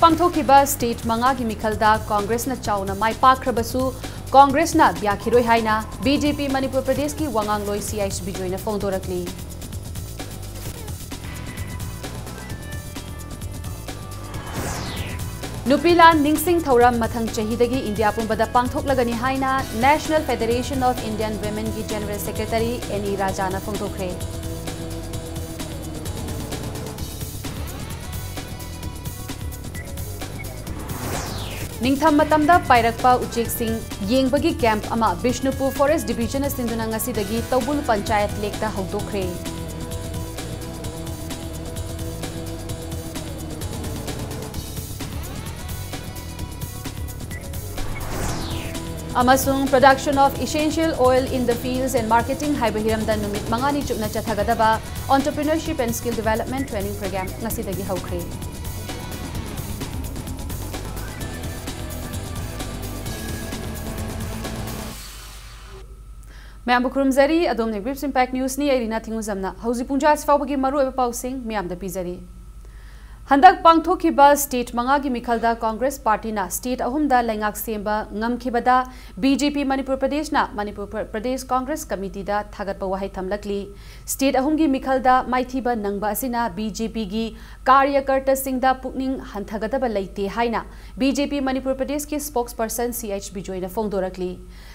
पांथोखिबा state मंगा की मिखलदा कांग्रेस न चाउना माई पाख्रबसु कांग्रेस न ब्याखिरोय हाइना बीजेपी मणिपुर प्रदेश की वांगांगलोय सीएच बिजोयना फोंदोरकली। नुपीलान निंगसिंग थौरम मथंग चहीदगी इंडिया पुंबदा पांथोकलगनी हाइना national federation of Indian women की जनरल सेक्रेटरी एनी राजाना फोंदोखरे। निंगथम मतमदा पाइरकपा उचेकसिंग येंगबगी कैंप अमा बिष्णुपुर फॉरेस्ट डिवीजन सिंधुना ngasiदगी तौबुल पंचायत लेकता हौदोखरे। Amasung production of essential oil in the fields and marketing haibahiramda numit mangani chukna chathagadaba entrepreneurship and skill development training program ngasidagi haukhre। Ma'am खुरमजरी अदोमने ग्रिप्स इम्पैक्ट न्यूज़ नि एरिना थिंगुजमना हौजी पुंजा फाउबगी मरु एबा पाउसिंग मियामदा पिजरी। हंदक पांथोखिबा स्टेट मंगा की मिखलदा कांग्रेस पार्टी ना स्टेट अहुमदा लैंगाक सेंबा ngमखिबदा बीजेपी मणिपुर प्रदेश ना मणिपुर प्रदेश कांग्रेस कमिटी दा थागतपा वहाई थमलकली। स्टेट अहुम की मिखलदा माइथीबा नंगबा असिना बीजेपी की कार्यकर्ता सिंगदा पुकनिंग हंथगदबा लैते हाइना बीजेपी मणिपुर प्रदेश की स्पोक्स पर्सन सीएच बिजोयना फोंदोरकली।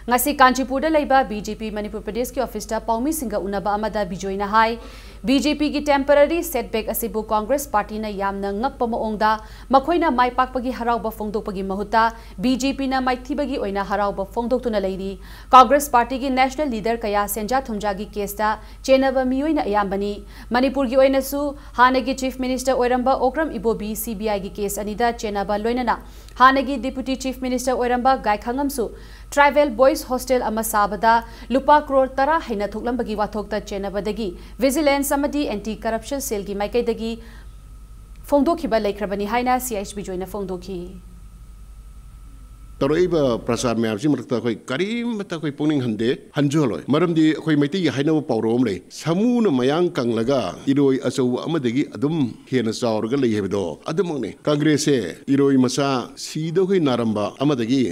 ngasi कांचीपुरदा लैबा बीजेपी मणिपुर प्रदेश की ऑफिस दा पाउमी सिंगा उनबा अमदा बिजोयना हाई बीजेपी की टेम्पररी सेटबैक असिबु कांग्रेस पार्टी ना यामना ngakpa maongda makoina mai pakpagi harauba phongdokpagi mahuta BJP ना माइथीबगी ओइना हराउबा फोंदोक्तुना लैरी। कांग्रेस पार्टी की नेशनल लीडर कया सेंजा थुमजागी केसता चेनबा मियोइना अयाम्बनी। मणिपुर की ओइनासु हानगी चीफ मिनिस्टर ओइरंबा ओक्रम इबोबी सीबीआई की केस अनिदा चेनबा लोइनना हानगी डिप्यूटी चीफ मिनिस्टर ओइरंबा गायखांगमसु ट्राइबल बॉयज हॉस्टल अमा साबदा लुपा करोड़ 10 हैना थोकलंबगी वाथोकता चेनबदगी विजिलेंस अमदी एंटी करप्शन सेल की माइकैदगी फोंदोखिबा लेख्रबनी हाइना सीएच बिजोयना फोंदोखी। तरोइबा प्रचार म्यामसि मरक्ता अखोइ करीमता अखोइ पुनिंग हंदे हंजोलोय मरमदि अखोइ मैति हाइनबो पाउरोम लै समून मयांग कंगलगा इरोय अचौ अमदगी अदुम हेना चावरगा लै हेबदो अदुमने कांग्रेसे इरोय मसा सीदोखै नारंबा अमदगी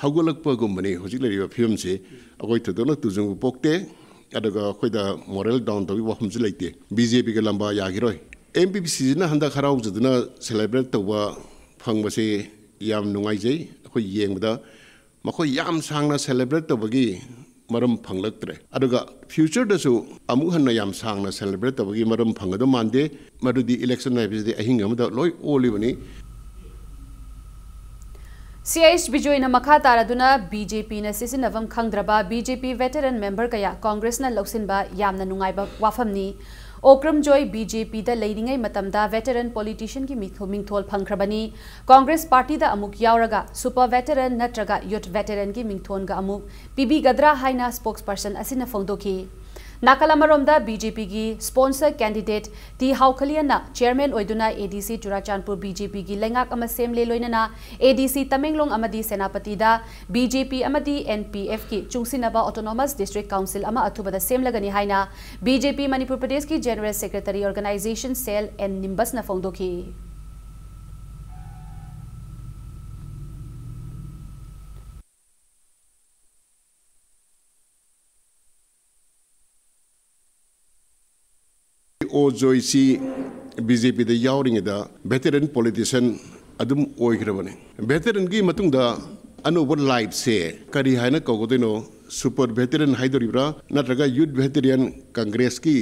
हौगलकपगुमबने होजिक लैरिबा फिल्मसे अखोइ थदोना तुजुंगु पोक्ते अदगा अखोइदा मोरल डाउन तबि वहमसि लैते बीजेपी के लंबा यागिरोय एमपीपी सीजना हंदा खराउ जदना सेलिब्रेट तौबा फंगबसे याम नुंगाइजै अखोइ येंगबदा मखोइ याम सांगना सेलिब्रेट तौबगी मरम फंगलक्त्रे अदगा फ्यूचर दसु अमु हन्ना याम सांगना सेलिब्रेट तौबगी मरम फंगदो मानदे मरुदी इलेक्शन नाइबिदे अहिंग अमदा लोय ओलिबनी। सीएच बिजोयना मखा तारादुना बीजेपी न सिसिनवम खंगद्रबा बीजेपी वेटरन मेंबर कया कांग्रेस न लौसिनबा यामना नुंगाइबा वाफमनी। ओक्रम जॉय बीजेपी दा लेरिंगै मतमदा वेटरन पॉलिटिशियन की मिंथोल फंगख्रबनी। कांग्रेस पार्टी दा अमुक यावरगा सुपर वेटरन नत्रगा यूथ वेटरन की मिंथोनगा अमुक पीबीगद्रा हाइना स्पोक्स पर्सन असिना फोंदोखी। नाकलामरोमदा बीजेपी की स्पॉन्सर कैंडिडेट टी हाउखलियना चेयरमैन ओइदुना एडीसी चुराचानपुर बीजेपी की लेंगाक अमा सेमले लोइनना एडीसी तमेंगलोंग अमदी सेनापतिदा बीजेपी अमदी एनपीएफ की चुंगसिनबा ऑटोनोमस डिस्ट्रिक्ट काउंसिल अमा अथुबदा सेमलगनी हाइना बीजेपी मणिपुर प्रदेश की general secretary organisation cell N Nimbus न फोंदोखी। ओ जोइसी बीजेपी दा यावरिंगदा वेटरन पॉलिटिशियन अदुम ओइग्रबने वेटरन की मतुंगदा अनोबर लाइफ से करी हाइना कगोदेनो सुपर वेटरन हाइदोरिब्रा नत्रगा यूथ वेटरन कांग्रेस की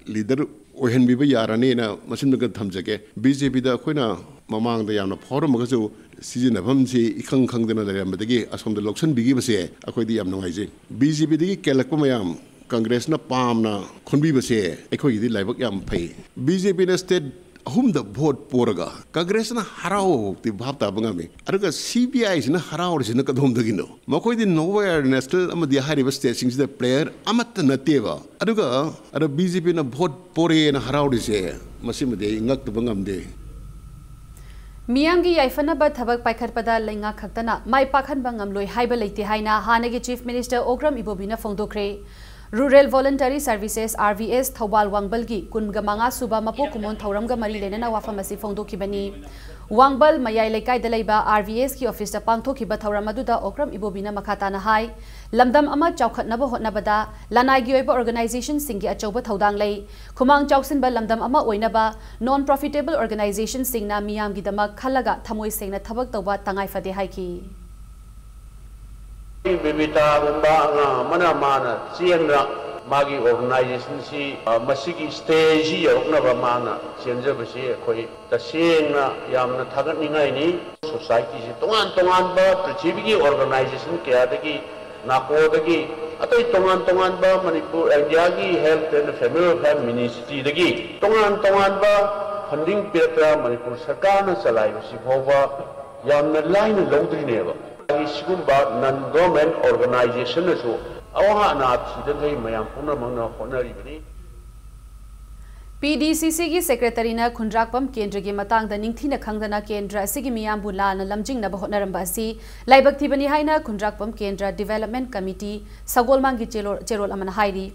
लीडर ओहनबिबा यारानेना मसिनदगा थमजगे बीजेपी दा अखोइना ममांगदा यामना फॉरमगसु सिजिनभमसि इखंग खंगदना लेरमदगी असोमदा लोक्सन बिगिबसे अखोइदि याम नुंगाइजे बीजेपी दगी केलकपा मयाम कांग्रेस न पामना खुनबीबसे अखोइदि लाइबक याम फै बीजेपी न स्टेट अहुमदा भोट पोरगा कांग्रेस न हराओ भावता बंगामे अरगा सीबीआई न हराओरसिन कदोमदगिनो मखोइदि नोवेयर नेशनल अमदि हारिबा स्टेटसिंगसिदा प्लेयर अमत नतेबा अरगा बीजेपी न भोट पोरे न हराओरिसे मसिमदे इंगक बंगामदे। मियांगी याइफनबा थबक पाइखतपदा लैंगा खक्तना माइ पाखनबा ngamloi हाइबा लैते हाइना हानगी चीफ मिनिस्टर ओक्रम इबोबीना फोंदोखरे। Rural Voluntary Services RVS Thobal Wangbal-gi kunga manga suba mapok kumon thauramga mari lenana wafam asi phongdokibani. Wangbal mayai lekai da leiba RVS ki office da pangthokiba thauram aduda okram ibobina makhatana hai lamdam ama chaukhatnaba hotnabada lanai gi oiba organization singi achauba thaudang lei khumang chauksinba lamdam ama oinaba non profitable organization singna miyam gi damak khalaga thamoi sengna thabak tawba tangai fade haiki bibita gumba nga mana mana chienra magi organization si masigi stage yorna ba mana chenje basi khoi ta sengna yamna thagat ningai ni society si tongan ba prithvi gi organization kya dagi nako dagi atai tongan ba Manipur India gi health and family affairs ministry dagi tongan ba funding petra Manipur sarkar na chalai basi bhoba yamna line lodri ne ba Isgumba non-government organization so awa na thidai mayam puna mangna honari bani PDCC gi secretary na khunrakpam kendra gi matang da ningthina khangdana kendra asigi miyam bula na lamjing na bahonaramba asi laibak thibani haina khunrakpam kendra development committee sagolmang gi cherol amana hairi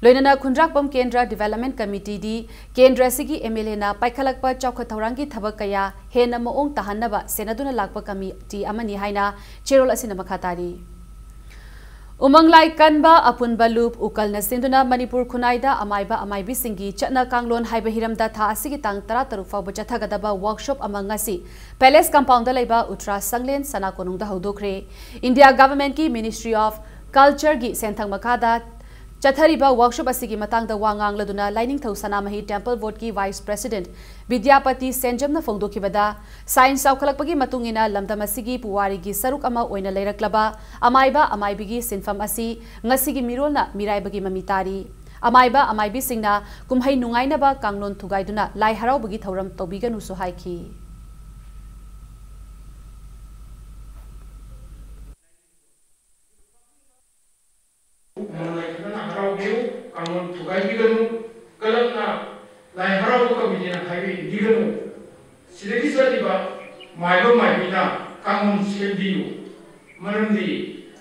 loinana khunrakpam kendra development committee di kendra sigi MLA na paikhalakpa chawkha thaurangi thabak kaya hena maong tahannaba senaduna lakpa committee amani haina cherol asina makhatari umanglai kanba apun balup ukal na sinduna Manipur khunaida amaiba amaibi singi chana kanglon haiba hiramda tha asigi tang 13 fawba chathagadaba workshop amangasi palace compound da leiba utra sanglen sana konung da hodokre India government ki ministry of culture gi senthang makada Chathariba workshop asigi matang da wangang laduna lining thau sanamahi temple board ki vice president Vidyapati Senjamna phongdokibada science saukhalakpagi matungina lamdam asigi puwari gi saruk ama oina leiraklaba amaiba amaibigi sinfam asi ngasigi mirolna miraibagi mamitari amaiba amaibi singna kumhai nungainaba kanglon thugaiduna lai haraubagi thauram tobiganu so haiki Kamun tugai diganu kalakna lai harau kamidina haibi diganu sidaki sadiba maiba maibina kamun semdiu maramdi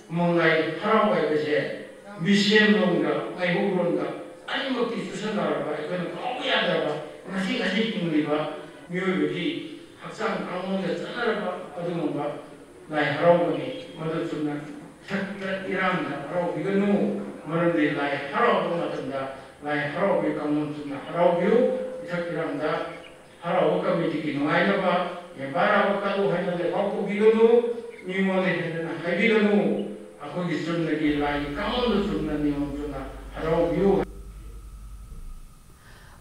mongai harau aibase misiem longa aibu ronga ani makti susanaraba ikana kauya daraba ngasi kingliba miyobegi haksang kamun da sanaraba adumba lai harau bani madutuna sakta iramna harau diganu Marandi lai harau matanda lai harau be kamun suna harau biu isakiramda harau kamiti ki ngai ba yembara ka lu haina le hauku biganu nimole hena haibiganu aku gi sunna gi lai kamun sunna nimon suna harau biu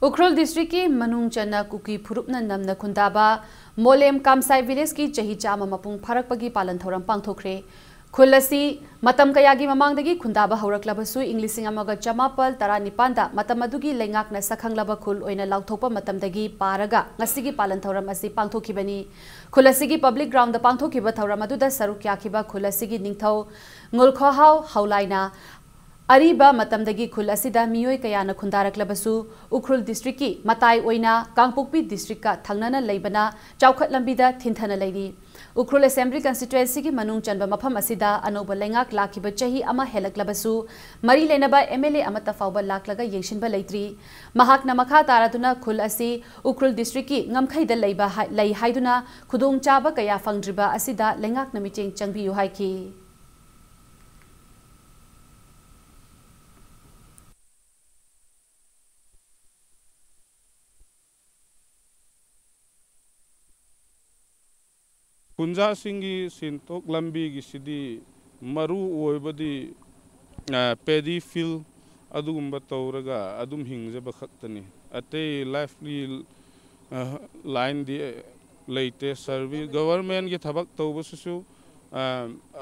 Ukhrul district ki manung chana kuki phurupna namna khundaba Molem Kamsai village ki chahi chama mapung pharakpagi palan thoram pangthokre Khulasi matam kayagi mamangdagi khundaba hauраklabasu inglising amaga chamapal tara nipanda matamadugi lengakna sakhanglaba khul oina lauthopa matamdagi paraga ngasigi palan thoram asi pangthokibani Khulasigi public ground da pangthokiba thoram aduda saruk yakhiba Khulasigi ningthau ngulkhahau haulaina Ariba matamdagi khul asida miyoi kayana khundaraklabasu Ukhrul district ki matai oina Kangpokpi district ka thangnana leibana chawkhat lambida thinthana leiri Ukhrul assembly constituency ki manung chanba mafam asida anoba lengak lakhiba chahi ama helaklabasu mari lenaba MLA amata fawba laklaga yengshinba leitri mahakna makha taraduna khul asi Ukhrul district ki ngamkhaida leiba lei haiduna khudong chaba kaya fangdriba asida lengak na micheng changbiyu haiki Kunja singi sintok lambi gisidi maru oibadi paddy field adugumba tawraga adum hingjaba khaktani ate lively line di leite service government gi thabak tawbasu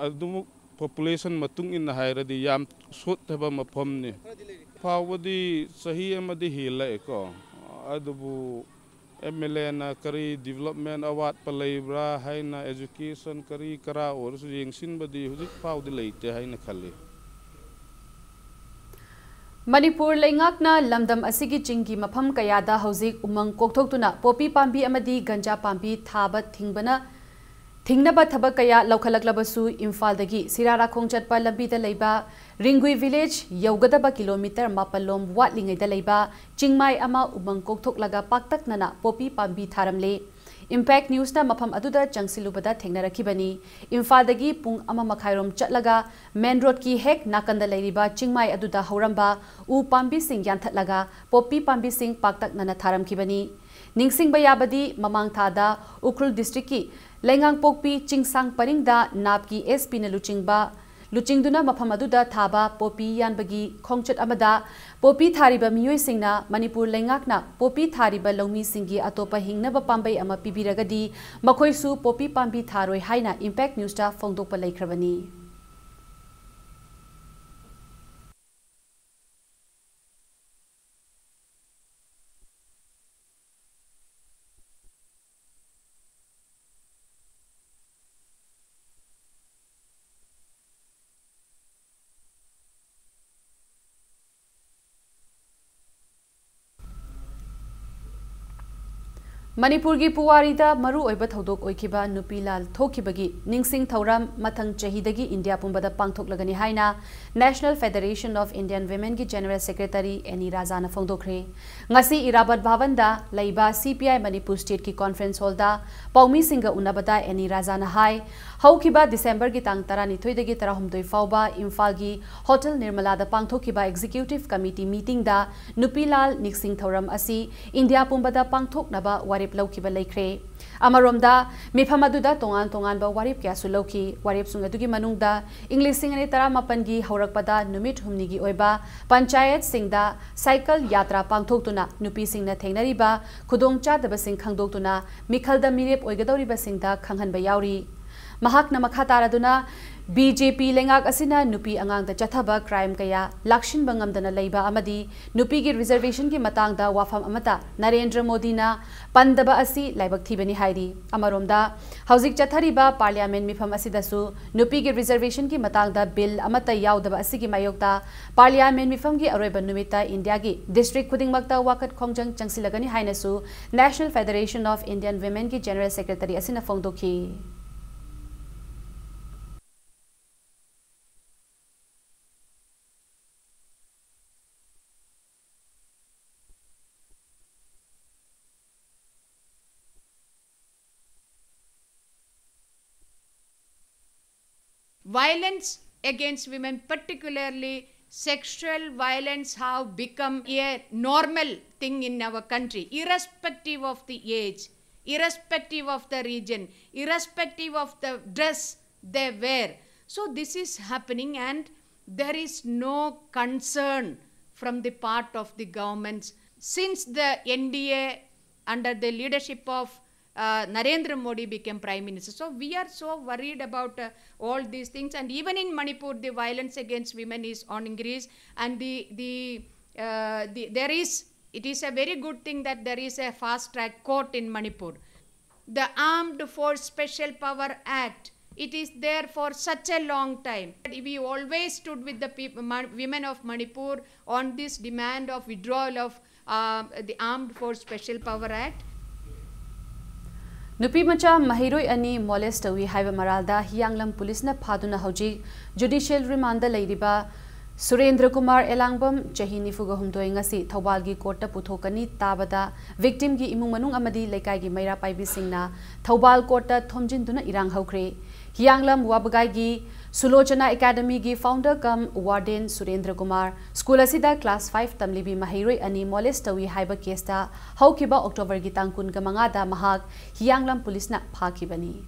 adum population matung in hairadi yam sot thaba mafamni fawadi sahi amadi hila eko adubu MLA na kari development award palibra hai na education kari kara or su yengsin badi hudik pau di leite hai na khali Manipur lengakna lamdam asigi chingi mafam kayada hauzik umang kokthokuna popi pambi amadi ganja pambi thaba thingbana thingnaba thabak kaya laukhalaklabasu Imphal dagi Sirara khongchatpa lambi da leiba Ringui village Yogadaba kilometer mapalom watlingaida leiba Chingmai ama umang kokthok paktak nana popi pambi tharamle. Impact News na mafam aduda changsilubada thengnarakibani. Imphaldagi pung ama makhairom chatlaga main road ki hek nakanda leiriba Chingmai aduda hauramba u pambi sing yanthatlaga popi pambi sing paktak nana tharamkibani. Ningsing bayabadi mamang thada Ukrul district ki Lengang pokpi chingsang paringda napki SP na Luchingduna mapamaduda thaba popi yanbagi khongchat amada popi thariba miyoi singna Manipur lengakna popi thariba longmi singi atopa hingnaba pambai ama pibiragadi makoisu popi pambi tharoi haina Impact News ta phongdokpa leikrabani. Manipur gi Puwarida maru oiba thodok oikiba nupilal thokibagi ningsing thauram mathang chahidagi India pumbada pangthoklagani haina National Federation of Indian Women gi General Secretary Eni Razana phongdokre. Ngasi Irabat Bhavanda laiba CPI Manipur State ki conference hall da paumi singa unabada Eni Razana hai haukiba December gi tang 12 dagi 13 fauba Imphal gi Hotel Nirmala da pangthokiba Executive Committee meeting da nupilal ningsing thauram asi India pumbada pangthoknaba warip laukiba laikre. Amaromda mifamaduda tongan ba warip kya sulauki warip sungadugi manungda English singani tara mapangi haurakpada numit humnigi oiba panchayat singda cycle yatra pangthoktuna nupi singna thengnariba khudongcha daba sing khangdoktuna mikhalda mirep oigadoriba singda khanghanba yauri. Mahakna makha taraduna BJP lengak asina nupi angang da chathaba crime kaya lakshin bangam dana leiba amadi nupi gi reservation gi matang da wafam amata Narendra Modi na pandaba asi laibak thibani hairi. Amaromda hauzik chathariba parliament mifam asidasu nupi gi reservation gi matang da bill amata yaudaba asi gi mayokta parliament mifam gi aroiba numita India gi district khudingmakta wakat khongjang changsilagani hainasu National Federation of Indian Women gi General Secretary asina phongdokhi. Violence against women, particularly sexual violence, have become a normal thing in our country, irrespective of the age, irrespective of the region, irrespective of the dress they wear. So this is happening and there is no concern from the part of the governments. Since the NDA under the leadership of Narendra Modi became Prime Minister. So we are so worried about all these things, and even in Manipur the violence against women is on increase, and it is a very good thing that there is a fast track court in Manipur. The Armed Force Special Power Act, it is there for such a long time. We always stood with the women of Manipur on this demand of withdrawal of the Armed Force Special Power Act. Nupi macha mahiroi ani molest tawi haiba maralda Hiyanglam police na phaduna hauji judicial remand leiriba Surendra Kumar Elangbam chahi nifuga humdoi ngasi Thobal gi court ta puthokani tabada victim gi imung manung amadi lekai gi maira paibi singna Thobal court ta thomjin duna irang haukre. Hiyanglam wabagai gi Sulochana Academy gi founder kam warden Surendra Kumar school asida class 5 tamlibi mahiroi ani molest tawi haiba case ta haukiba October gi tangkun ga mangada mahak Hiyanglam police na phakibani.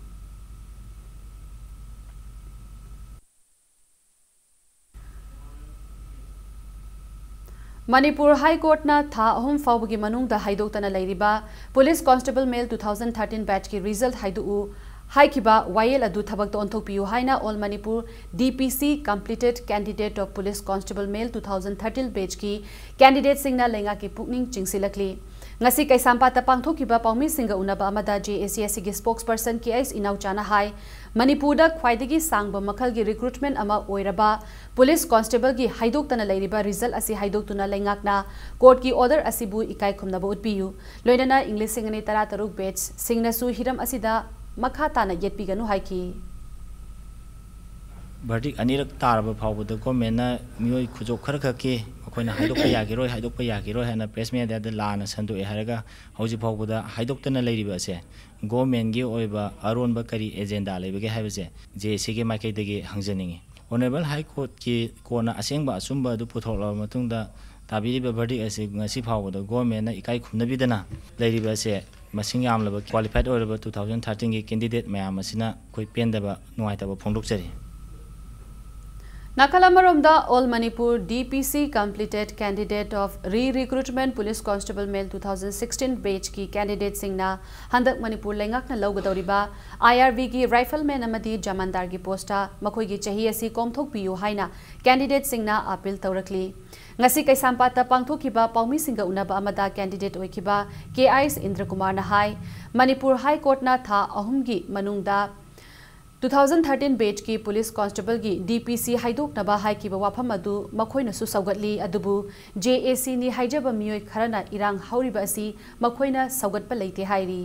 Manipur High Court na tha ahum fawgi manungda haidoktana leiriba Police Constable Male 2013 batch ki result haidu Haikiba Wayel adu thabak to onthokpiu haina All Manipur DPC completed candidate of Police Constable Male 2013 batch ki candidate singna lenga ki pukning chingsilakli. Ngasi kaisampa ta pangthokiba paumi singa unaba amada JACSC gi spokesperson KS Inauchana hai Manipur da khwaidagi sangba makhal gi recruitment ama oiraba Police Constable gi haidoktana leiriba result asi haidoktuna lengakna court ki order asibu ikai khumnaba utpiu loinana English singani 13 batch singna su hiram asida Makhatana yet piganu haiki. verdict anirak tarba phawbada government mioi khujok khar kha ke akoina haidokpa yagiroi hana press media da lana sandu e haraga hauji phawbada haidoktana leiriba se government gi oiba aronba kari agenda lebege haibase JC ge makai dege hangjaningi honorable high court ki kona asengba asumba du puthokla matungda tabiriba verdict ase ngasi phawbada government na ikai khumnabidana leiriba se masing yamlaba qualified oraba 2013 gi candidate mayam asina koi pendaba nuaitaba phongdokjari Nakalamaromda All Manipur DPC completed candidate of re-recruitment Police Constable Male 2016 batch ki candidate singna Handak Manipur lengakna laugadoriba IRV ki rifleman amadi jamandar ki posta makhoi gi chahi asi komthok piyu haina candidate singna appeal tawrakli ngasi kaisampata pangthokiba paumi singa unaba amada candidate oikiba KIS Indra Kumar na hai Manipur High Court na tha ahumgi manungda 2013 batch ki police constable ki DPC haidok naba hai ki wafam adu makhoi na su saugatli adubu JAC ni haijaba miyoi kharana irang hauriba asi makhoi na saugat pa leite hairi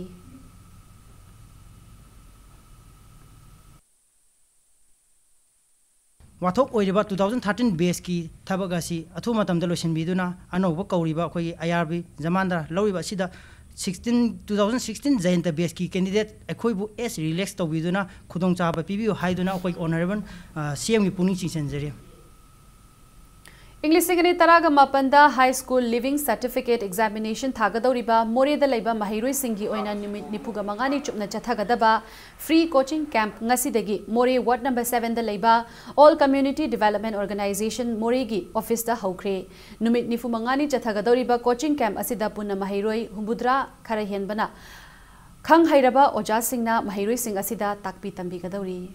wathok oiriba 2013 batch ki thabagasi athu matam da losin biduna anoba kauriba khoi IRB jamandar loriba sida 2016 Jayanta batch ki candidate ekhoibu as relax tawiduna khudong chaba pibiu haiduna khoi honorable CM ki puning chingsenjari English Singani Taraga Mapanda High School Living Certificate Examination Thagadoriba Moreda Laiba Mahiroi Singi Oina Nipuga Mangani Chupna Chathagadaba Free Coaching Camp Ngasidagi More Ward number 7 da Laiba All Community Development Organization Moregi Office da Haukre Numit Nifu Mangani Chathagadoriba Coaching Camp Asida Punna Mahiroi Humbudra Kharahen Bana Khang Hairaba Oja Singna Mahiroi Sing Asida Takpi Tambi Gadori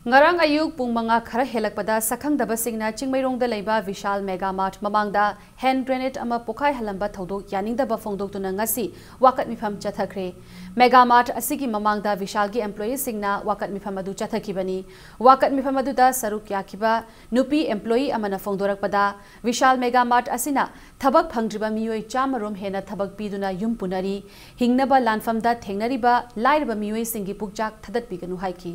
Ngarang ayuk pung manga khara helakpada sakhang daba singna chingmairong da leiba Vishal Mega Mart mamangda hand grenade ama pokai halamba thodok yaning daba phongdok tuna ngasi wakat mifam chathakre Mega Mart asigi mamangda Vishal gi employee singna wakat mifam adu chathakibani wakat mifam adu da saruk yakiba nupi employee amana phongdorakpada Vishal Mega Mart asina thabak phangdriba miyoi chamarom hena thabak piduna yum punari hingnaba lanfamda thengnariba lairba miyoi singi pukjak thadat biganu haiki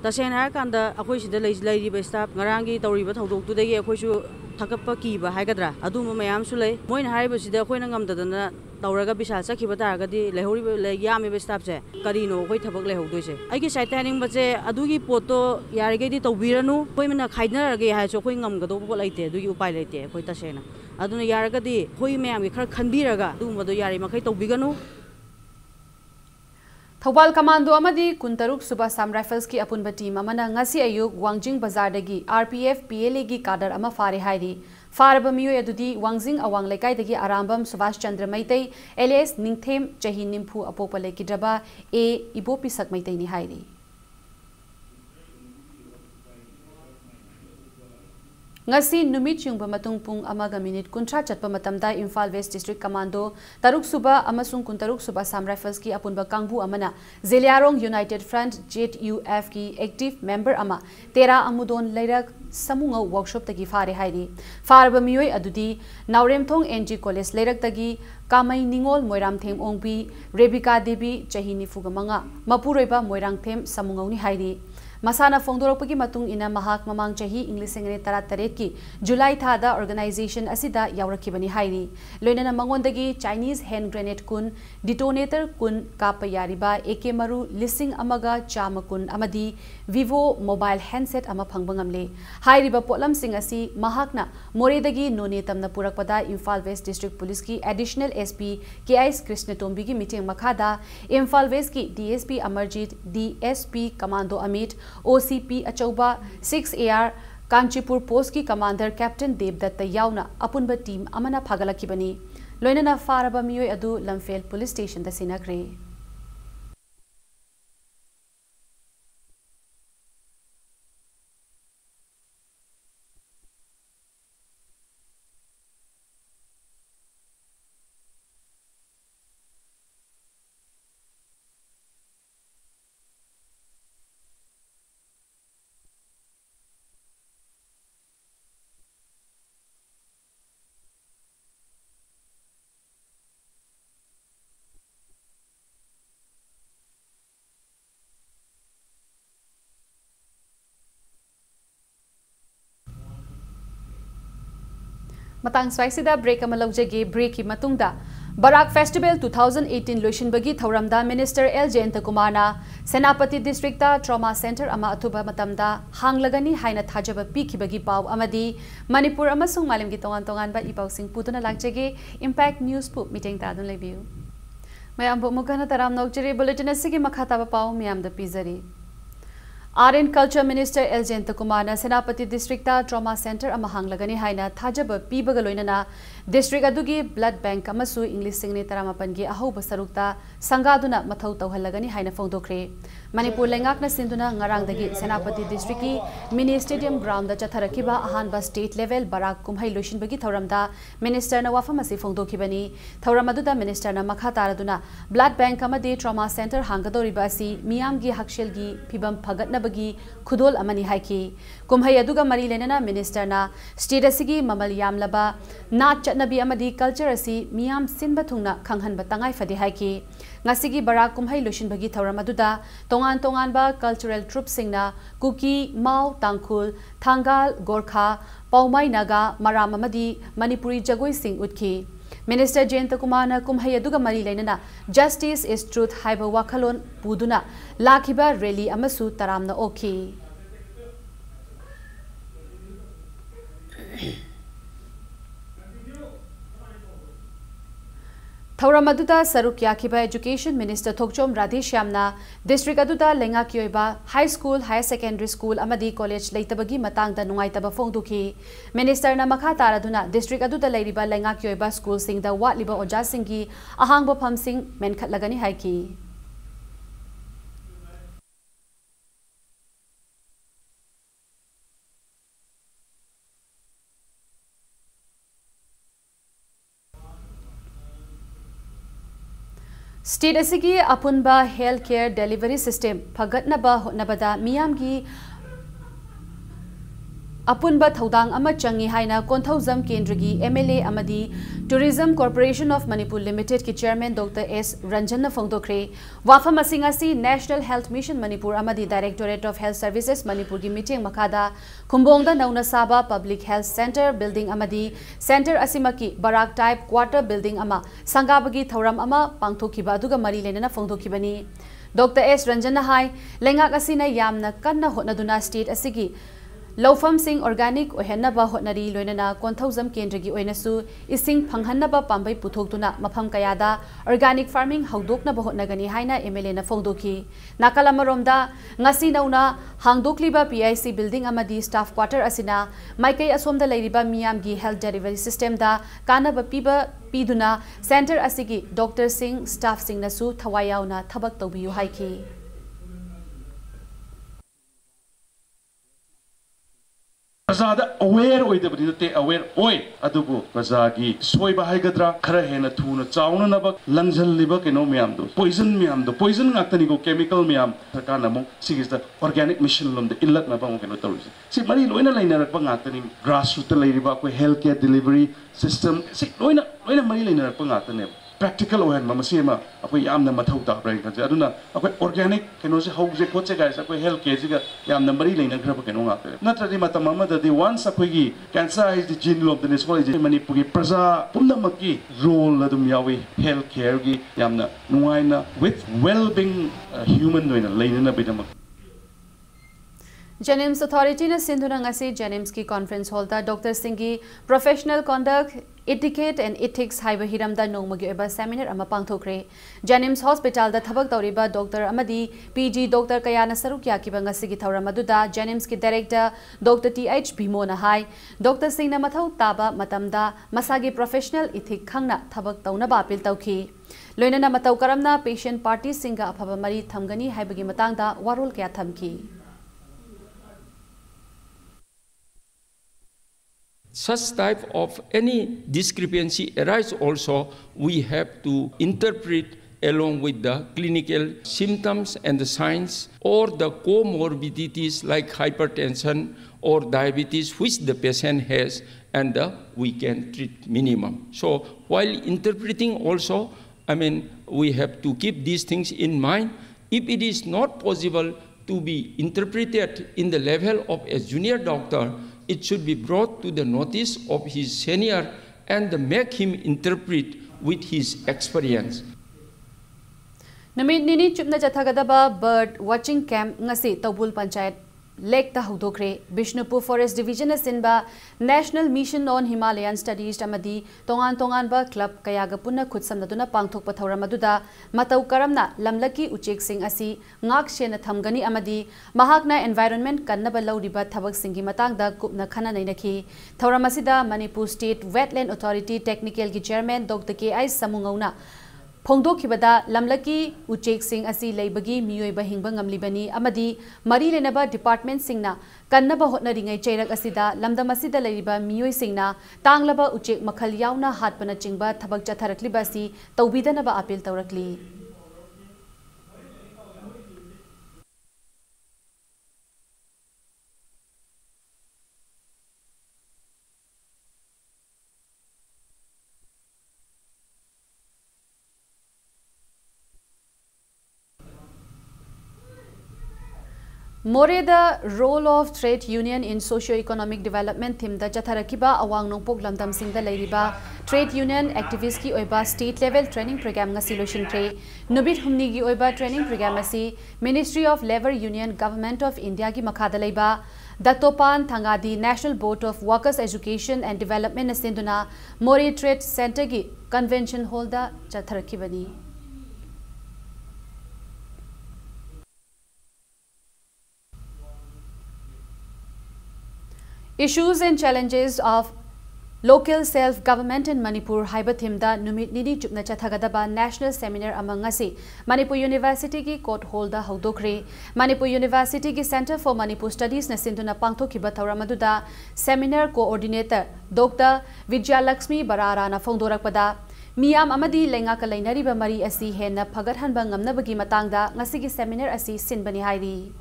Tasena harakanda akhoi sida leiriba staff ngarangi tawriba thodok tudagi akhoisu thakappa kiba haigadra aduma mayam su lei moina hariba sida akhoina ngamdadana tawraga bisa sakhiba taragadi lehoriba yamiba staff se karino khoi thabak lehogdoise aigi saitaning bache adugi poto yarigedi tawbiranu khoimana khaidnarage haiso khoi ngamgado bol laite adugi upai laite khoi tasena aduna yaragadi khoi mayam gi khara khanbiraga dumado yari makai tawbiganu Thobal Commando amadi Kuntaruk Suba Sam Rifles ki apunba team amana ngasi ayuk Wangjing Bazar dagi RPF PLA gi kadar ama fare hairi faraba miyoi adudi Wangjing awang lekai dagi Arambam Subhash Chandra Maitai LS Ningthem Chahi Nimphu apopa lekidaba A Ibopi Sak Maitai ni hairi ngasi numit chungba matung pung amaga minute kuntra chatpa matamda Imphal West District Commando Taruk Suba amasung Kuntaruk Suba Sam Rifles ki apunba kangbu amana Zeliarong United Front JUF ki active member ama Tera Amudon Lairak Samunga workshop tagi fare hairi farba miyoi adudi Nauremthong NG College Lairak tagi Kamai Ningol Moiram Them Ongbi Rebika Devi Chahini Fugamanga Mapuroiba Moirang Them Samungawni hairi Masana Fongdoropagi Matung ina Mahak Mamang Chahi English Singani Tarat ki July Thada organization asida Yaurakibani Hairi Loinana Mangondagi Chinese hand grenade kun detonator kun Kapayariba AK Maru Lising Amaga Chama kun Amadi Vivo mobile handset ama Pangbangamle Hairiba Potlam Singasi Mahakna Moredagi None Tamna Purakpada Imphal West District Police ki additional SP KIS Krishna Tombigi meeting Makada Imphal West ki DSP Amarjit DSP Commando Amit OCP Achauba 6AR Kanchipur Post ki Commander Captain Devdatta Yauna apunba team amana phagalakibani loinana faraba miyoi adu Lamfel Police Station da sinakre Matang swaisida break amalawjagi break ki matungda Barak Festival 2018 Luishinbagi Thauramda Minister L. Jayanta Kumarna Senapati District Trauma Center ama atuba matamda hanglagani haina thajaba pikibagi pau amadi Manipur amasung malimgi tongan ba ipaw sing putuna lagjage Impact News pu meeting tadun lebiu mayam bu mukana taram nokjeri bulletin asigi makhata ba pau miyam da pizari Art and Culture Minister L. Jayanta Kumarna Senapati District Trauma Center ama hanglagani haina thajaba pibaga loinana District adugi blood bank amasu English singni taramapangi ahoba sarukta sangaduna mathau tauhallagani haina fongdokre Manipur lengakna sinduna ngarangdagi Senapati District ki mini stadium ground da chatharakiba ahanba state level barak kumhai loishinbagi thauramda minister na wafamasi fongdokibani thauramadu minister na makha taraduna blood bank amadi trauma center hangadoriba asi miyamgi hakshelgi phibam phagatnabagi khudol amani haiki kumhai aduga mari lenana minister na state asigi mamal yamlaba na Nabi amadi culture asi miyam sinba thungna khanghanba tangai fadi haiki ngasigi barak kumhai loishinbagi thauramadu tongan ba cultural troops singna Kuki Mau Tangkhul Thangal Gorkha Paumai Naga Maram amadi Manipuri jagoi sing utki Minister Jayanta Kumarna kumhai aduga mari leinana Justice is Truth haiba wakhalon puduna lakhiba rally amasu taramna oki Thauramadu saruk yakiba Education Minister Thokchom Radheshyamna District aduda lenga kyoiba high school higher secondary school amadi college leitabagi matangda nungaitaba fongduki Minister na makha taraduna district aduda leiriba lenga kyoiba school singda watliba oja singi ahangba phamsing menkhatlagani haiki State asigi apunba healthcare delivery system phagatnaba hotnabada miyamgi apunba thodang ama changi haina konthauzam kendragi MLA amadi Tourism Corporation of Manipur Limited ki chairman Dr. S. Ranjan na fongdokre wafam asingasi National Health Mission Manipur amadi Directorate of Health Services Manipur gi meeting makada kumbongda nauna saba Public Health Center building amadi center asimaki barak type quarter building ama sangabagi thauram ama pangthokiba aduga mari lenana fongdokibani Dr. S. Ranjan na hai lengak asina yamna kanna hotnaduna state asigi Lawfam sing organic ohenaba hotnari loinana konthauzam kendragi oinasu ising phanghanaba pambai puthokduna mafam kayada organic farming haudoknaba hotnagani haina MLA na fongdoki nakalamaromda ngasi nauna hangdokliba PIC building amadi staff quarter asina maikai asomda leiriba miyamgi health delivery system da kanaba piba piduna center asigi doctor sing staff sing nasu thawayauna thabak tawbiyu haiki Prasada aware oi the bridge aware oi adubu prasagi soiba haigadra khara hena thuna chauna nabak langjal liba keno miam do poison ngaktani go chemical miam sakana mo sigista organic mission lom de illat na bang keno tawri si mari loina laina rak bang ngaktani grassroots lairiba ko healthcare delivery system si loina mari laina rak bang ngaktani practical ohen mamasema akoi yamna mathau ta brain kan aduna akoi organic keno se house khoche guys akoi health care jiga yamna mari leina grab keno nga pe natradi matamama the once akoi gi cancer is the gene of the national Manipuri praja pumna maki role adum yawi health care gi yamna nuaina with well being human noina leina na bidam Janims Authority na Sindhuna ngasi Janims ki conference hall ta Dr. Singhi professional conduct etiquette and ethics haiba hiramda nongmagi eba seminar ama pangthokre Janims Hospital da thabak tawriba Dr. amadi PG Dr. Kayana Sarukya ki bangasi ki thawra maduda Janims ki director Dr. TH Bhimo na hai Dr. Singh na mathau taba matamda masagi professional ethic khangna thabak tawna ba appeal tawki loinana matau karamna patient party singa aphaba mari thamgani haibagi matangda warol kya thamki Such type of any discrepancy arise also, we have to interpret along with the clinical symptoms and the signs or the comorbidities like hypertension or diabetes which the patient has, and we can treat minimum. So while interpreting also, we have to keep these things in mind. If it is not possible to be interpreted in the level of a junior doctor, it should be brought to the notice of his senior and make him interpret with his experience. Namit nini chupna chathagadaba bird watching camp ngasi Taubul Panchayat Lake ta Hudokre, Bishnupur Forest Division Sinba, National Mission on Himalayan Studies Amadi, Tongan ba Club Kayaga Puna Kutsamnaduna Pangtok Pathauramaduda, Matau Karamna, Lamlaki Uchek Sing Asi, Ngak Shena Thamgani Amadi, Mahakna Environment Kannaba Laudiba Tabak Singi Matangda Kupna Kana Nainaki, Tauramasida, Manipur State Wetland Authority Technical Chairman Dr. K.I. Samungauna. Phongdokibada lamlaki uchek sing asi leibagi miyoi bahingba ngamlibani amadi mari lenaba department singna kannaba hotnaringai cheirak asida lamdamasida leiba miyoi singna tanglaba uchek makhal yauna hatpana chingba thabak chatharakliba si tawbidanaba appeal tawrakli. More the role of trade union in socio-economic development theme the Chatharakiba awang nongpok lamdam singda leiriba trade union activist ki oiba state level training program nga solution tre nubit humni gi oiba training program asi Ministry of Labour Union Government of India gi makhada leiba Datopan Thangadi National Board of Workers Education and Development asinduna More Trade Center gi convention hall da Chatharakibani. Issues and challenges of local self-government in Manipur Haibathimda Numit Nini Chupna Chathagadaba National Seminar among Asi Manipur University ki court holder Haudokre Manipur University ki Center for Manipur Studies Nasinduna Pangthokiba Tauramaduda Seminar Coordinator Dr. Vijayalakshmi Bararana Phongdorakpada Miyam Amadi Lenga Kalainariba Mari Asi Hena Phagathanba Ngamnabagi Matangda Ngasigi Seminar Asi Sinbani Hairi.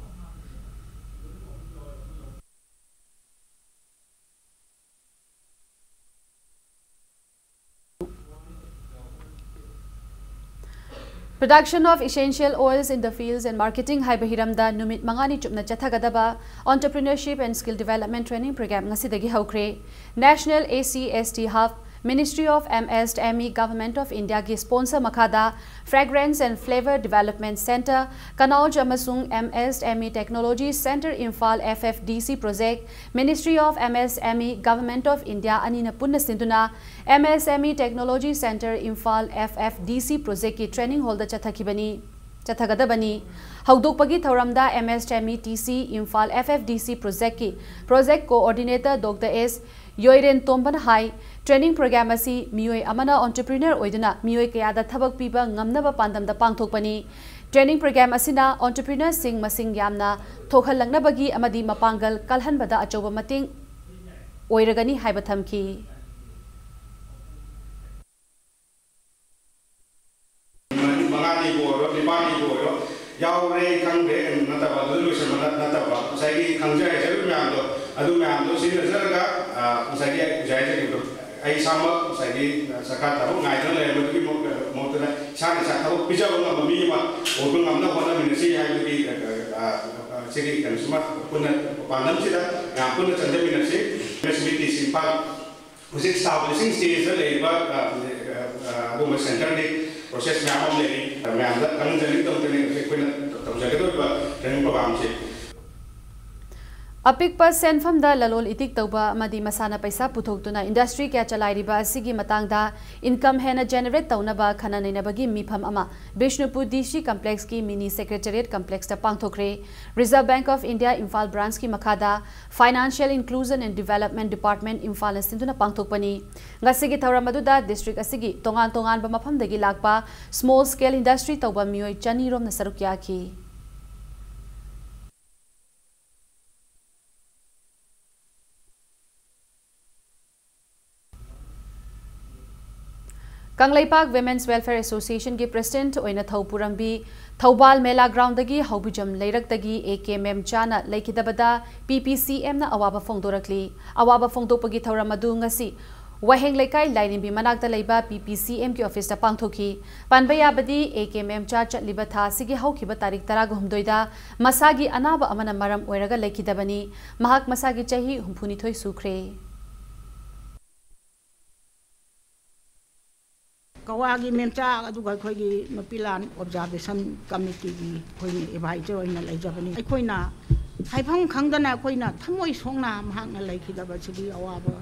Production of essential oils in the fields and marketing Haibahiramda Numit Mangani Chupna Chathagadaba Entrepreneurship and Skill Development Training Program Ngasidagi Haukre National ACST Hub Ministry of MSME Government of India ki sponsor Makada Fragrance and Flavor Development Center Kanauj Amasung MSME Technology Center Infal FFDC Project Ministry of MSME Government of India Anina Punna Sinduna MSME Technology Center Infal FFDC Project ki training holder Chathagadabani Haudokpagi Thauramda MSME TC Infal FFDC Project ki Project Coordinator Dr. S. Yoiren Tomban Hai Training Program asi Miyoi Amana Entrepreneur Oiduna Miyoi Kayada Thabak Piba Ngamnaba Pandamda Pangthokpani Training Program asina Entrepreneur Sing Masing Yamna Thokhalangnabagi Amadi Mapangal Kalhanbada Achoba Mating Oiragani Haibathamki I sama saya sekarang tahu ngajar lah yang betul mau tu lah. Saya tahu bisa orang mami mah, orang ngamna orang minasi yang betul segi kan semua punya pandang sih dah. Yang punya cendera minasi, minasi simpan. Musik establishing stage lah ibarat rumah center ni proses macam ni. Macam kan jadi tu punya jadi tu ibarat training program sih. Apikpa senfamda lalol itik tauba madi masana paisa puthoktuna industry kya chalairiba asigi matangda income hena generate taunaba khana nainabagi mifam ama Bishnupur DC complex ki mini secretariat complex ta pangthokre Reserve Bank of India Imphal branch ki makhada Financial Inclusion and Development Department Imphal asinduna pangthokpani ngasigi thawramaduda district asigi tongan ba mafamdagi lakpa small scale industry tauba mioi chani rom na sarukya ki Kanglaipak Women's Welfare Association ki President oina Thaupurambi Thaubal Mela Ground dagi Haubijam Leirak dagi AKMM Chana Laikidabada PPCM na awaba phongdorakli awaba phongdopagi thauramadu ngasi Waheng Lekai Lainimbi Manakta Laiba PPCM ki office ta pangthoki Panbaya Badi AKMM cha chatliba tha sigi haukiba tarik taraga humdoida masagi anaba amana maram oiraga lekidabani mahak masagi chahi humphunithoi sukre Kawagi memcha aduga khoigi mapilan observation committee gi khoini advisor oina laijabani aikoina haifang khangdana khoina thamoi songna mahakna laikidaba chidi awaba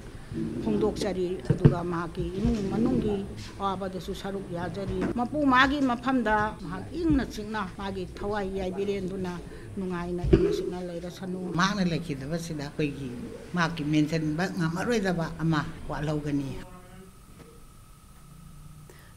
phongdokchari aduga mahaki imung manunggi awabadasu saruk yajari mapu magi mafamda mahak ingna chingna magi thawai yaibirenduna nungaina ingna chingna laira sanu mahakna laikidaba sida khoigi mahaki mention ba ngamaroidaba ama walaugani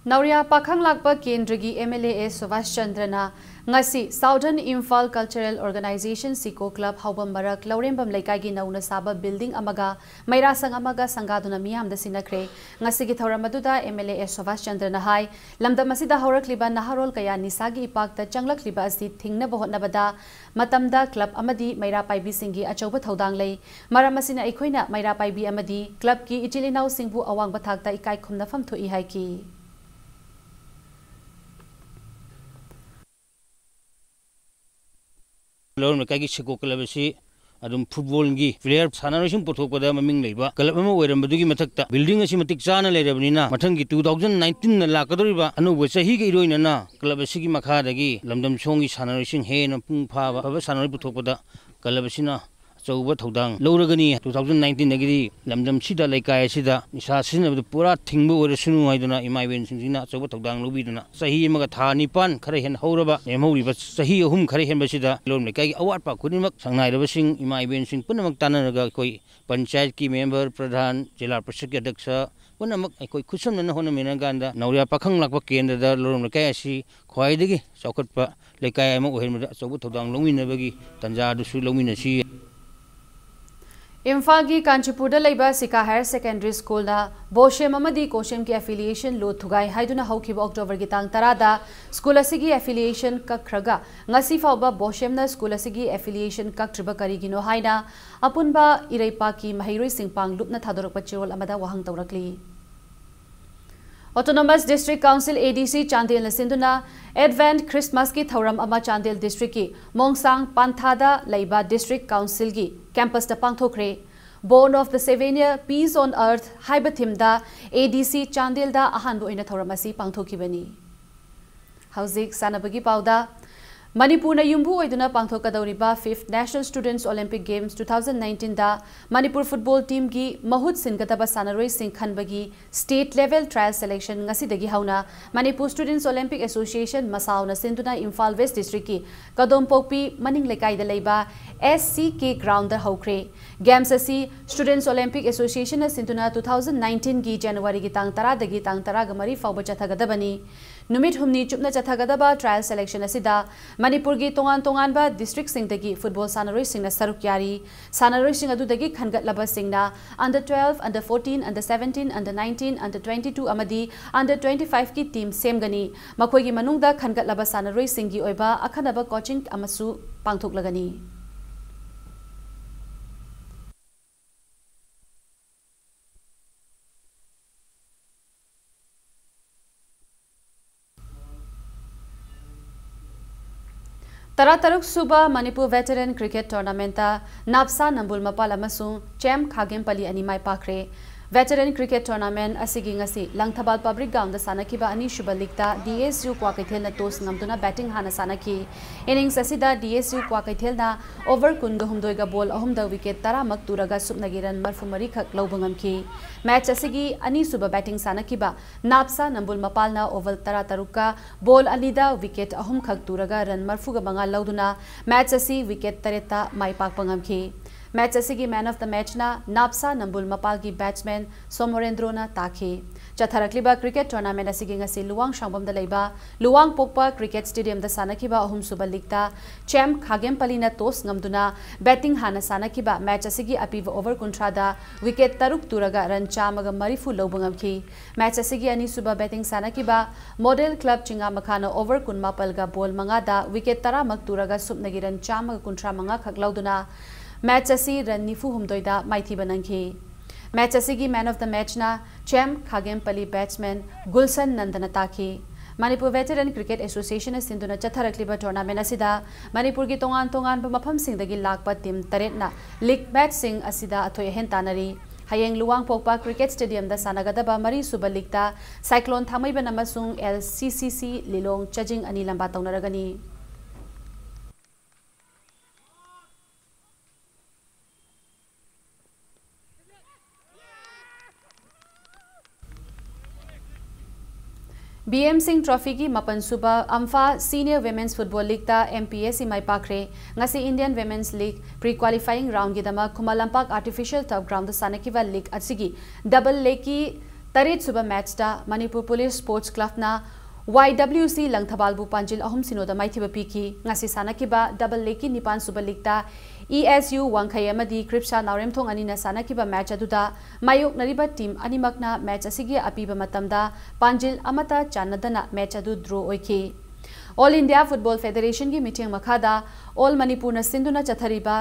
Nauria Pakhang Lakpa Kendragi MLA Suvash Chandrana Ngasi Southern Imphal Cultural Organization Siko Club Haubam Marak Laurembam Laikagi Nauna Saba Building Amaga Maira Sang Amaga Sangaduna Miyam the Sinakre Ngasi gi Maduda MLA Suvash Chandrana Hai Lamda Masida Horak Liba Naharol Kaya Nisagi Ipak the Changlak Liba Asi Thingna Bohot Nabada Matamda Club Amadi Maira Paibi Singi Achoba Thodang Lay Maramasina Ikoina Maira Paibi Amadi Club Ki Ichilinau Singbu Awang Bathakta Ikai Khumna Fam Thu Ihaiki Lorna Kagi Siko Kalabasi, Adam football gi player Sanarishim Potokoda Maming Leba, Kalabama Werambugi Matakta, building a Simatic Sana Lerabina, Matangi 2019 Lakadoriba, Anu Wasahigi Ruinana, Kalabasiki Makadagi, Lamdam Songi Sanarishing Hain and Pung Pava, Sanari Potokoda, Kalabasina. So what Hodang, Loragani 2019 Nagiri, Lamdam Sida Leka Sida, Nisasin of the Pura Tingbu or Sunu Idona, in my Vincina, so what Hodang Lubidana, Sahi Magata Nipan, Karahan Horaba, Emori, but Sahi whom Karahan Basida, Lord Mekai, Awapa, Kudimak, Sangai Ravasing, in my Vincin, Punamak Koi, Panchayat ki member, Pradhan, Jela Prasaka Daksa, Punamak, I could cushion and Honaminaganda, Nauria Pakang Lakaki and the Lord Mekasi, Kwaidigi, Sokotpa, Leka Mohem, so what Hodang Luminabagi, Tanja, the Suluminashi. Imphagi Kanchipurda Laiba Sika Higher Secondary School na Boshem Amadi Koshem ki affiliation lo thugai haiduna haukiba October gi tang tarada school asigi affiliation kakhraga ngasi fauba Boshem na school asigi affiliation kaktriba karigino haina apunba iraipa ki mahairoi singpang lupna thadorakpa chirol amada wahang tawrakli Autonomous District Council ADC Chandel Nasinduna Advent Christmas ki thauram ama Chandel District ki Mongsang Panthada Laiba District Council ki campus ta pangthokre Born of the Savania Peace on Earth Haibathimda ADC Chandel da ahanbu ina thauram asi pangthokibani Hauzik sanabagi pauda Manipur na yumbu oiduna pangthokadawriba 5th National Students Olympic Games 2019 da Manipur football team gi mahut singataba sanaroi sing khanbagi state level trial selection ngasidagi hauna Manipur Students Olympic Association masauna sinduna Imphal West District ki Kadompokpi maning lekai da leiba SCK ground da haukre games asi Students Olympic Association na sinduna 2019 gi January gi tang 10 dagi tang 10 ga mari fauba chathagadabani Numit humni chupna chathagadaba trial selection asida Manipur gi tongan ba district sing dagi football sanaroi sing na saruk yari sanaroi sing adu dagi khangat laba sing na under 12 under 14 under 17 under 19 under 22 amadi under 25 ki team same gani makhoi gi manungda khangat laba sanaroi sing gi oiba akhanaba coaching amasu pangthok lagani Tarataruk Suba Manipur Veteran Cricket Tournament Napsa Nambul Mapal amasung Chem Khagempali animai pakre Veteran Cricket Tournament asigi ngasi Langthabal Public Ground da sanakiba ani shuba likta DSU Kwakaithel na tos ngamduna batting hana sanaki innings asida DSU Kwakaithel na over kunga humdoi ga ball ahum da wicket tara mak turaga supnagiran marfumari khak lobungamki match asigi ani suba batting sanakiba Napsa Nambul Mapal na oval tara taruka ball alida wicket ahum khak turaga run marfuga banga lauduna match asi wicket tareta mai pak pangamki Match asigi man of the match na Napsa Nambul Mapal ki batsman Somorendro na takhi. Chatharakliba cricket tournament asigi ngasi Luwang Shangbam da leiba Luwang Pokpa Cricket Stadium da sanakiba ahum suba likta Chem Khagempali na tos ngamduna batting hana sanakiba match asigi apiva over kuntra da wicket taruk turaga run chamaga marifu lobungamki match asigi ani suba batting sanakiba Model Club Chinga Makhana over kun mapal ga ball manga da wicket tara mak turaga supnagi run chamaga kuntra manga khak lauduna Match asi run nifu humdoida maithi banangki. Match असिगी man of the match ना चैम खागेमपली batsman Gulshan Nandan ताखी Manipur veteran cricket association सिंधुना चथरक्लिबा tournament असिदा मणिपुर की तोंगान तोंगान मफम सिंगदगी लाकपा टीम तरेटना लीग मैच सिंग असिदा अथोय हेन तानरी हयेंग लुवांग पोकपा क्रिकेट स्टेडियम दा सानागदबा मरी सुबा लीग दा साइक्लोन थामैबन अमसुंग LCCC लिलोंग चजिंग अनि लंबा तौनरगनी BM Singh Trophy की मपन सुबा अम्फा सीनियर वुमेन्स फुटबॉल लीग ता MPSC माई पाखरे ngasi Indian Women's League pre-qualifying round की दमा खुमालंपाक artificial turf ground दा सानकिवा लीग असिगी डबल लेग की तरेट सुबा मैच ता मणिपुर पुलिस स्पोर्ट्स क्लब ना YWC लंगथबालबु पांजिल अहुम सिनोदा माइथिबा पीकी ngasi सानकिबा डबल लेग की निपान सुबा लीग ता ESU वांखै अमदी क्रिप्सा नाउरेमथोंग अनिना सानकिबा मैच अदुदा मायोक नरिबा टीम अनिमकना मैच असिगी अपीबा मतमदा पांजिल अमता चानदना मैच अदु ड्रॉ ओइखी ऑल इंडिया फुटबॉल फेडरेशन की मीटिंग मखादा ऑल मणिपुर न सिंधुना चथरिबा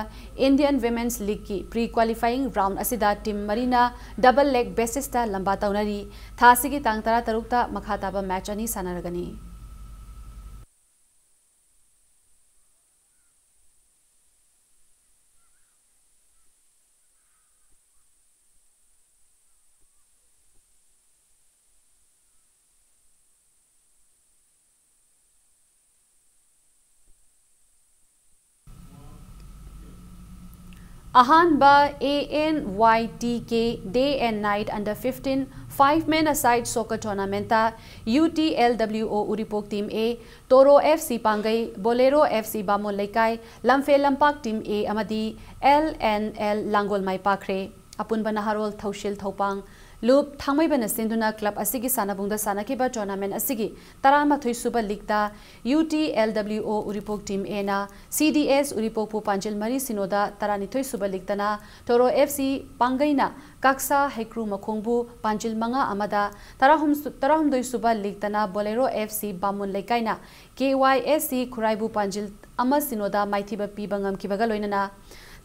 इंडियन वुमेन्स लीग की प्री क्वालिफाइंग राउंड असिदा टीम मरीना डबल लेग बेसिस ता लंबा तौनरी थासिगी तांग 13 ता मखाताबा मैच अनि सानरगनी Ahanba ANYTK Day and Night Under 15 5-man aside soccer tournament ta UTLWO Uripok Team A Toro FC Pangai Bolero FC Bamon Laikai Lamfe Lampak Team A amadi LNL Langol Mai Pakre Apun Banaharol Thaushil Thopang Loop Thamai Bana Sinduna Club Asigi Sanabungda Sanakiba Tournament Asigi Tarama Thui Super League ta UTLWO Uripok Team A na CDS Uripok Pupanjil Mari Sinoda Tarani Thui Super League tana Toro FC Pangai na Kaksa Hekru Makongbu Panjil Manga Amada Tarahum Doi Super League tana Bolero FC Bamun Laikai na KYSC Kuraibu Panjil Ama Sinoda Maithiba Pibangam Kibagaloinana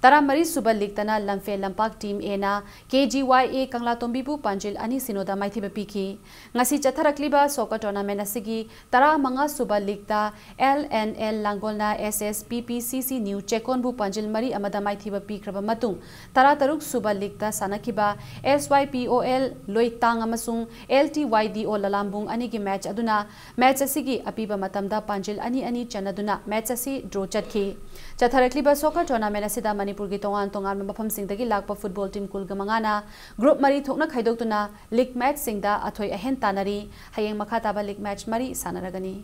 Tara Mari Super League tana Lamfe Lampak Team A na KGYA Kangla Tombibu Panjil ani Sinoda Maithiba Piki ngasi chatharakliba soccer tournament asigi Tara Manga Super League ta LNL Langolna SSPPCC New Chekonbu Panjil Mari amada Maithiba Pikraba matung Tara Taruk Super League ta sanakiba SYPOL Loitang amasung LTYDO Lalambung ani gi match aduna match asigi apiba matamda Panjil ani chanaduna match asi draw chatkhi chatharakliba soccer tournament asida Manipur की तोंगान मफम सिंगदगी Lakpa football team कुल गमंगाना group मरी थोकना खाइदोक्तुना league match सिंगदा अथोय अहेन तानरी हयेंग मखा ताबा league match मरी सानरगनी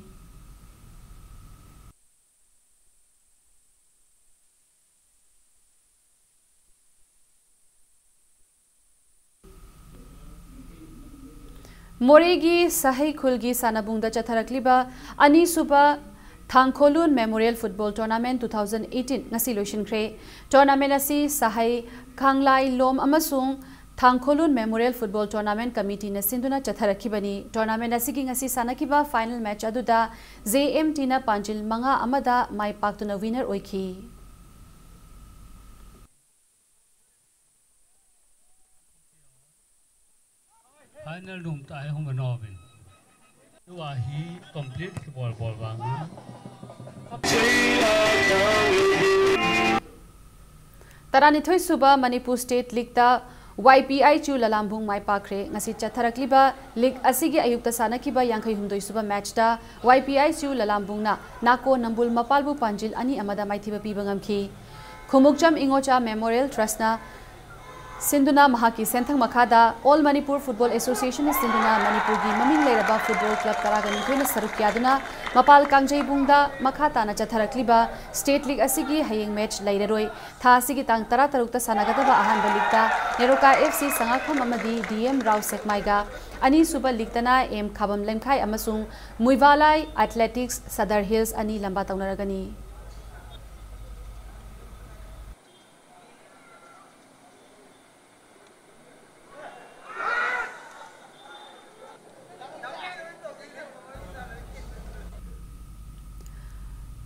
मोरेगी सही खुलगी सानाबुंगदा चथरकलिबा अनीसुबा Thangkholun memorial football tournament 2018 ngasi loishinkhre tournament asi sahai khanglai lom amasung Thangkholun memorial football tournament committee न सिंधुना चथरखिबनी टूर्नामेंट असि ngasi sanakiba final match aduda JMT na Panjil manga amada mai paktuna winner oikhi final room ta ai hong novin wa hi complete ball bang Taranithoi suba Manipur State League ta YPI chu lalambung mai pakre ngasi chatharakliba league asigi ayukta sanakiba yankhai humdoi suba match ta YPI chu lalambung na nako nambul mapalbu Panjil ani amada maithiba pibangamki Khumukjam Ingocha Memorial Trust na Sinduna Mahaki Senthang Makada All Manipur Football Association Sinduna Manipur gi maming leiraba football club taragani thoina saruk yaduna mapal kangjai bungda makhata na chatharakliba state league asigi hayeng match leireroi tha asigi tang 13 ta sanagadaba ahan league ta Neroka FC Sangakham amadi DM Rao Sekmaiga ani suba league tana M Khabam Lemkhai amasung Muiwalai Athletics Sadar Hills ani lamba taunaragani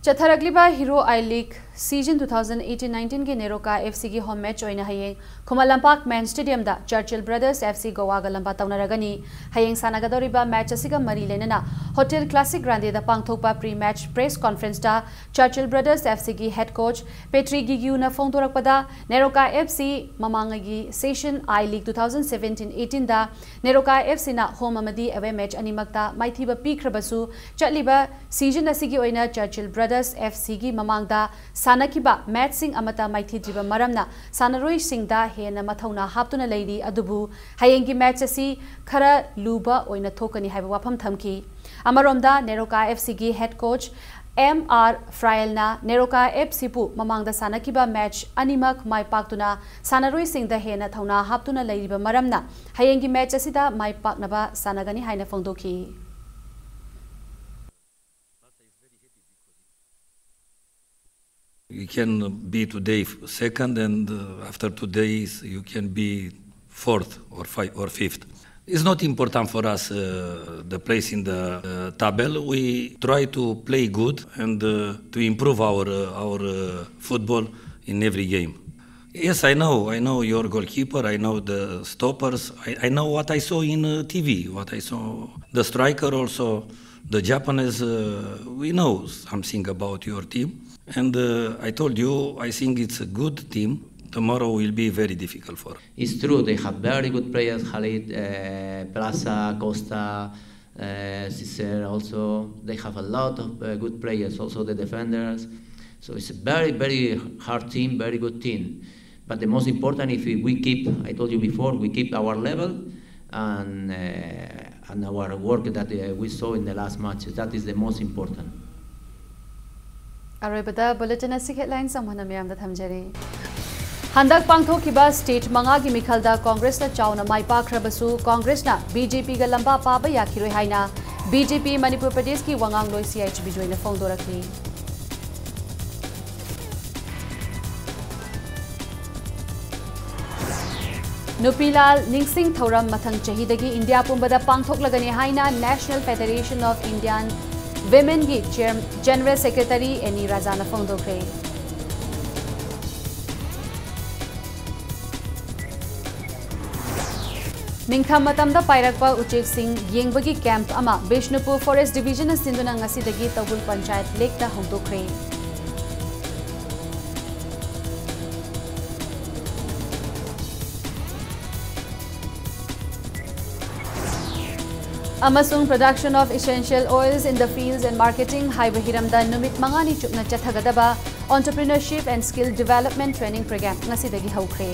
Chatharagliba Hero I League season 2018-19 ki Neroka FC ki home match oina hayeng Kumalampak Man Stadium da Churchill Brothers FC Goa ga lamba taunaragani hayeng sanagadoriba match asiga mari lenana Hotel Classic Grande da pangthokpa pre-match press conference da Churchill Brothers FC ki head coach Petri Gigiu na phongdorakpada Neroka FC mamangagi session I League 2017-18 da Neroka FC na home amadi away match animakta maithiba pikhrabasu chatliba season asigi oina Churchill Brothers FC gi mamangda sanakiba match sing amata maithi jiba maramna sanaroi singda hena mathauna haptuna leidi adubu hayengi match asi khara luba oina thokani haiba wafam thamki amaromda Neroka FC gi head coach MR Frailna Neroka FC pu mamangda sanakiba match animak mai paktuna sanaroi singda hena thauna haptuna leiba maramna hayengi match asida mai paknaba sanagani haina phongdoki. You can be today second, and after 2 days you can be fourth or fifth. It's not important for us the place in the table. We try to play good and to improve our football in every game. Yes, I know your goalkeeper. I know the stoppers. I know what I saw in TV. What I saw the striker also. The Japanese. We know something about your team. And I told you, I think it's a good team. Tomorrow will be very difficult for us. It's true, they have very good players, Khalid, Plaza, Costa, Cicer also. They have a lot of good players, also the defenders. So it's a very, very hard team, very good team. But the most important, if we keep, I told you before, we keep our level and our work that we saw in the last matches. That is the most important. Arabada bulletin asik headlines samhana miyam da thamjari handak pangthokiba state manga gi mikhalda Congress na chauna mai pakhrabasu Congress na BJP ga lamba paba yakhiroi haina BJP Manipur Pradesh ki wangang loi CHB joina phongdorakni Nupilal Ningsing Thoram mathang chahidagi India pumbada pangthoklagani haina National Federation of Indian Women gi General Secretary Eni Razana Phongdokre Ningtham matamda pairakpa uchek sing yengbagi camp ama Bishnupur Forest Division asinduna ngasidagi Tabul Panchayat Lake da hongdokre Amasung production of essential oils in the fields and marketing haiba hiramda numit mangani chukna chathagadaba entrepreneurship and skill development training program ngasidagi haukhre